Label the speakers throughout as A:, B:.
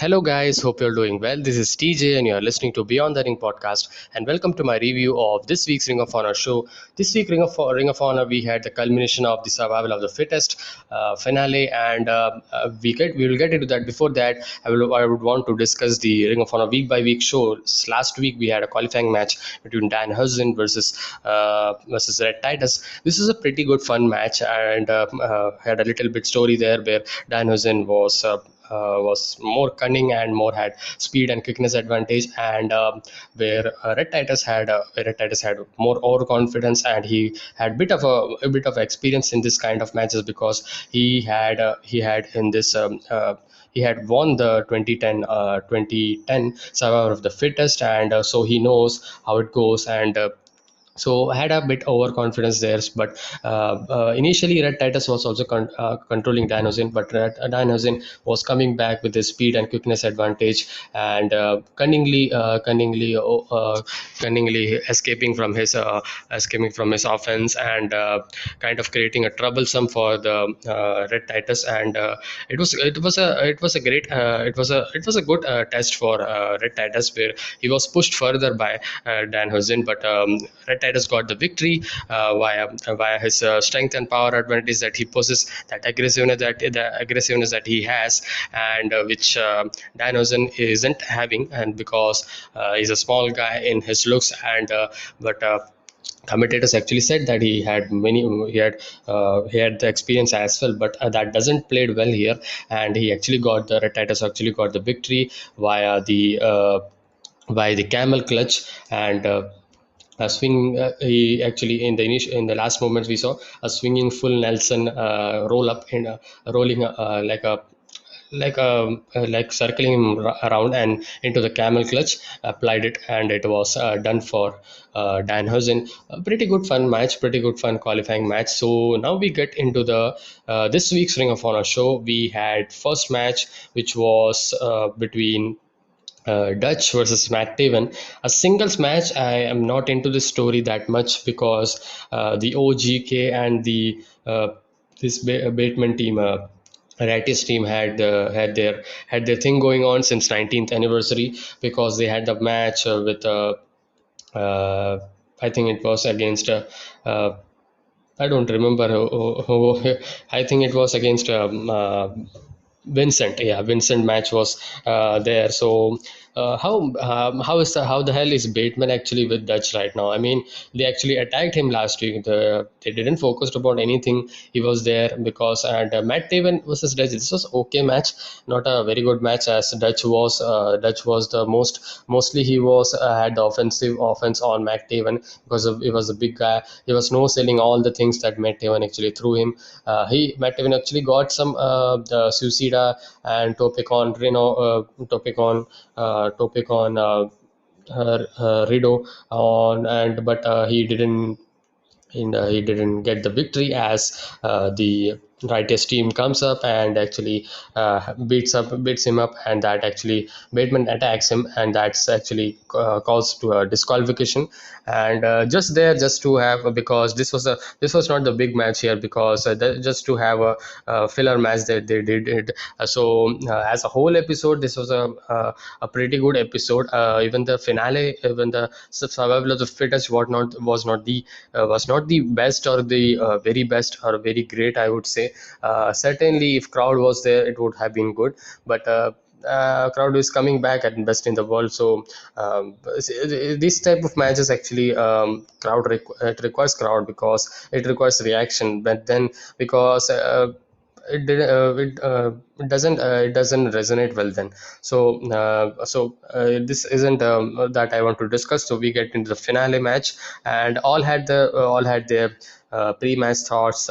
A: Hello, guys. Hope you're doing well. This is TJ, and you're listening to Beyond the Ring podcast. And welcome to my review of this week's Ring of Honor show. This week, Ring of Honor, we had the culmination of the Survival of the Fittest finale, and we will get into that. Before that, I would want to discuss the Ring of Honor week by week show. Last week, we had a qualifying match between Dan Hudson versus Red Titus. This is a pretty good fun match, and had a little bit story there where Dan Hudson was more cunning and more had speed and quickness advantage, and where Red Titus had more overconfidence, and he had a bit of experience in this kind of matches because he had in this he had won the 2010 Survivor of the Fittest, and so he knows how it goes, and so I had a bit overconfidence there, but initially Red Titus was also controlling Dinosin, but Dinosin was coming back with his speed and quickness advantage, and cunningly escaping from his offense, and kind of creating a troublesome for the Red Titus, and it was a good test for Red Titus, where he was pushed further by Dan Hudson, but Red Titus got the victory via his strength and power advantage that he possesses, that aggressiveness that he has, and which Dan Hudson isn't having, and because he's a small guy in his looks, and but commentators actually said that he had the experience as well, but that doesn't played well here, and Red Titus actually got the victory via the camel clutch, and swing. He actually in the last moments we saw a swinging full Nelson roll up in rolling like circling him around and into the camel clutch, applied it, and it was done for Dan Hudson. A pretty good fun match, pretty good fun qualifying match. So now we get into the this week's Ring of Honor show. We had first match, which was between Dutch versus Matt Taven, a singles match. I am not into this story that much because the OGK and the Bateman team, Rattis team had their thing going on since 19th anniversary, because they had the match with uh, I think it was against. I don't remember I think it was against Vincent. Yeah, Vincent match was there. So how the hell is Bateman actually with Dutch right now? I mean, they actually attacked him last week. They didn't focus about anything. He was there because, and Matt Taven versus Dutch. This was okay match, not a very good match, as Dutch was the mostly he was had the offense on Matt Taven, because he was a big guy. He was no selling all the things that Matt Taven actually threw him. Matt Taven actually got some the Suicida and Topic on Rido on, and but he didn't get the victory, as the Righteous team comes up and actually beats him up, and that actually Bateman attacks him, and that's actually calls to a disqualification. And just to have, because this was not the big match here, because just to have a filler match that they did it. As a whole episode, this was a pretty good episode. Even the finale, even the Survival of the Fittest was not the best, or the very best, or very great, I would say. Certainly if crowd was there, it would have been good, but crowd is coming back at best in the world. So this type of matches actually it requires crowd, because it requires reaction, but then because it did it doesn't resonate well then. This isn't that I want to discuss. So we get into the finale match, and all had their pre-match thoughts.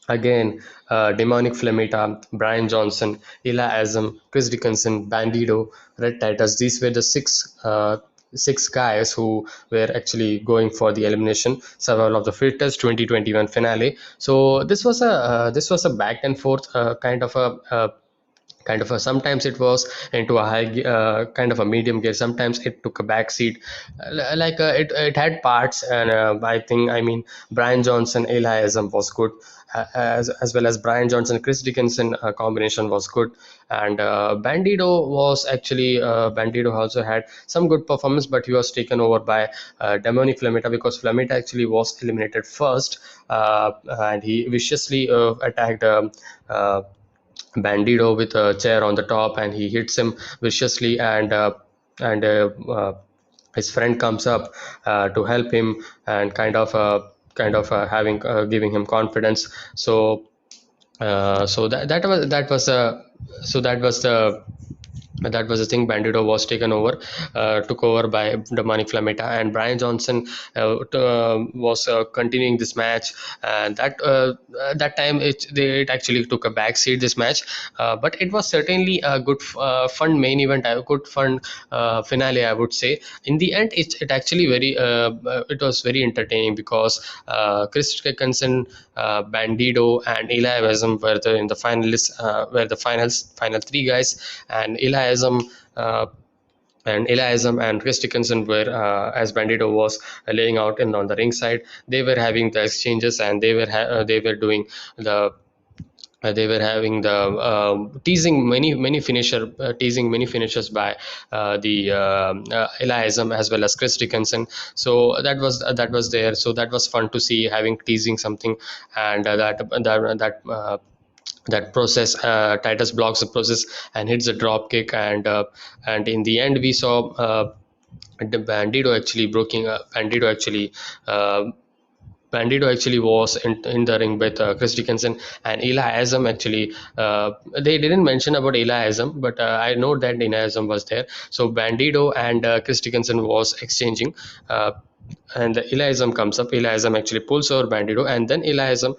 A: Again, Demonic Flamita, Brian Johnson, Ila Azam, Chris Dickinson, Bandido, Red Titus. These were the six guys who were actually going for the elimination Survival of the Fittest 2021 finale. So this was a back and forth kind of a kind of a, sometimes it was into a kind of a medium gear, sometimes it took a back seat. It had parts, and I mean Brian Johnson Eliasm was good, as well as Brian Johnson Chris Dickinson combination was good. And Bandido also had some good performance, but he was taken over by Demoni Flamita, because Flamita actually was eliminated first, and he viciously attacked Bandido with a chair on the top, and he hits him viciously. And his friend comes up to help him, and having giving him confidence. So that was the thing. Bandito was taken over, took over by Dominic Flamita, and Brian Johnson was continuing this match. And that time it actually took a backseat, this match, but it was certainly a good, fun main event, a good fun finale, I would say. In the end, it actually it was very entertaining, because Chris Dickinson, Bandido, and Eliasm in the finalists, were the final three guys. And uh, Eliasm and Chris Dickinson were, as Bandito was laying out in on the ringside, they were having the exchanges, and they were doing the they were having the teasing many finishers by the Eliasm as well as Chris Dickinson. So that was there. So that was fun to see, having teasing something. And that process, Titus blocks the process and hits a drop kick. And in the end, we saw the uh, Bandito actually was in the ring with Chris Dickinson and Eliasm. Actually, they didn't mention about Eliasm, but I know that Eliasm was there. So Bandito and Chris Dickinson was exchanging. And Eliasm comes up. Eliasm actually pulls over Bandito, and then Eliasm,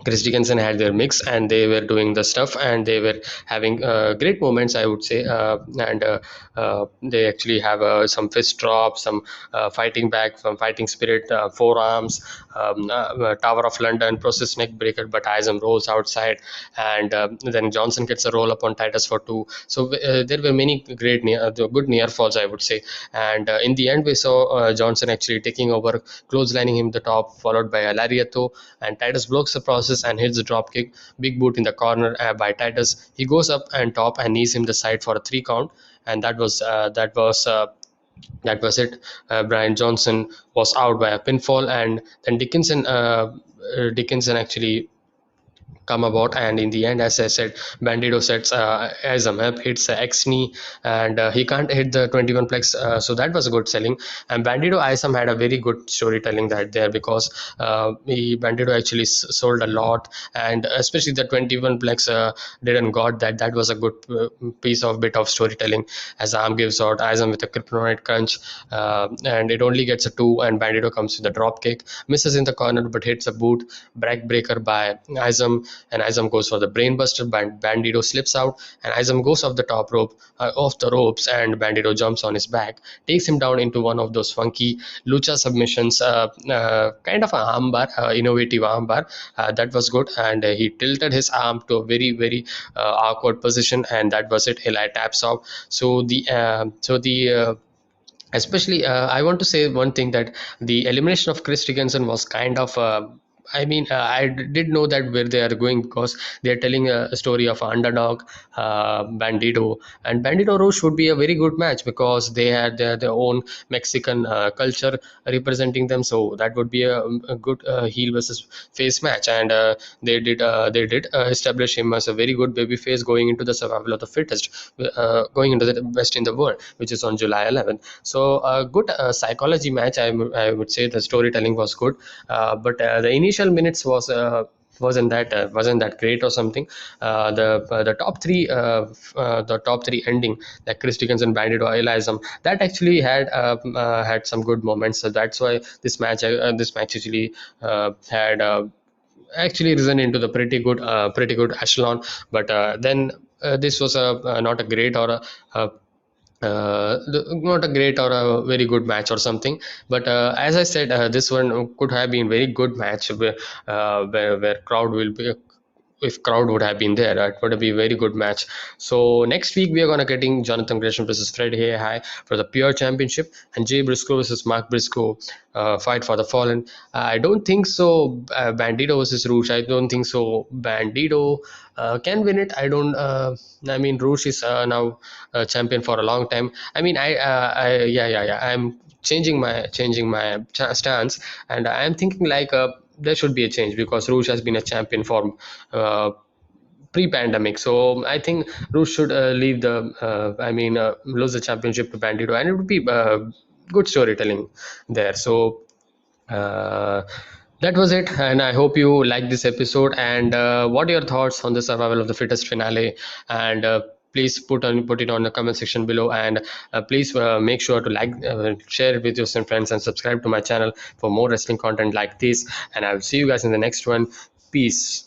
A: Chris Dickinson had their mix, and they were doing the stuff, and they were having great moments, I would say. And they actually have some fist drop, some fighting back, some fighting spirit, forearms, Tower of London, process neck breaker, but Isam rolls outside. And then Johnson gets a roll up on Titus for two. So there were many good near falls, I would say. And in the end, we saw Johnson actually taking over, clotheslining him the top, followed by a lariato. And Titus blocks the process and hits the drop kick. Big boot in the corner by Titus. He goes up and top and knees him the side for a 3 count. And that was it. Brian Johnson was out by a pinfall. And then Dickinson actually come about. And in the end, as I said, Bandito sets Azam up, hits X knee, and he can't hit the 21 plex. So that was a good selling. And Bandito Isam had a very good storytelling right there, because Bandito actually sold a lot, and especially the 21 plex didn't got that. That was a good piece of bit of storytelling, as arm gives out Isam with a kryptonite crunch, and it only gets a 2, and Bandito comes with a drop kick, misses in the corner but hits a boot back breaker by Isam, and Izam goes for the brainbuster. Bandito slips out, and Izam goes off the top rope, off the ropes, and Bandito jumps on his back, takes him down into one of those funky lucha submissions, kind of a armbar, innovative armbar. That was good, and he tilted his arm to a very, very awkward position, and that was it. Eli taps off. Especially, I want to say one thing, that the elimination of Chris Dickinson was kind of. I did know that where they are going, because they are telling a story of underdog, Bandito, and Bandito Roche would be a very good match, because they had their own Mexican culture representing them. So that would be a good heel versus face match, and they did establish him as a very good baby face going into the Survival of the Fittest, going into the best in the world, which is on July 11th. So a good psychology match. I would say the storytelling was good, but the initial minutes wasn't that great or something. The top three ending, like Chris Dickinson, Bandit, or Eliasm, that actually had some good moments. So that's why this match actually had actually risen into the pretty good echelon. But then this was not a great or not a great or a very good match or something. But as I said, this one could have been very good match, where crowd if crowd would have been there. It would be a very good match. So next week we are gonna getting Jonathan Gresham versus Fred Hay for the pure championship, and Jay Briscoe versus Mark Briscoe, fight for the fallen. I don't think so. Bandito versus Roosh. I don't think so. Bandito can win it. I don't. I mean, Roosh is now champion for a long time. I mean, yeah. I'm changing my stance, and I'm thinking like there should be a change because Roosh has been a champion for pre-pandemic. So I think Roosh should leave lose the championship to Bandito, and it would be good storytelling there. So uh, that was it, and I hope you like this episode. And what are your thoughts on the Survival of the Fittest finale? And please put it on the comment section below, and please make sure to share it with your friends, and subscribe to my channel for more wrestling content like this. And I'll see you guys in the next one. Peace.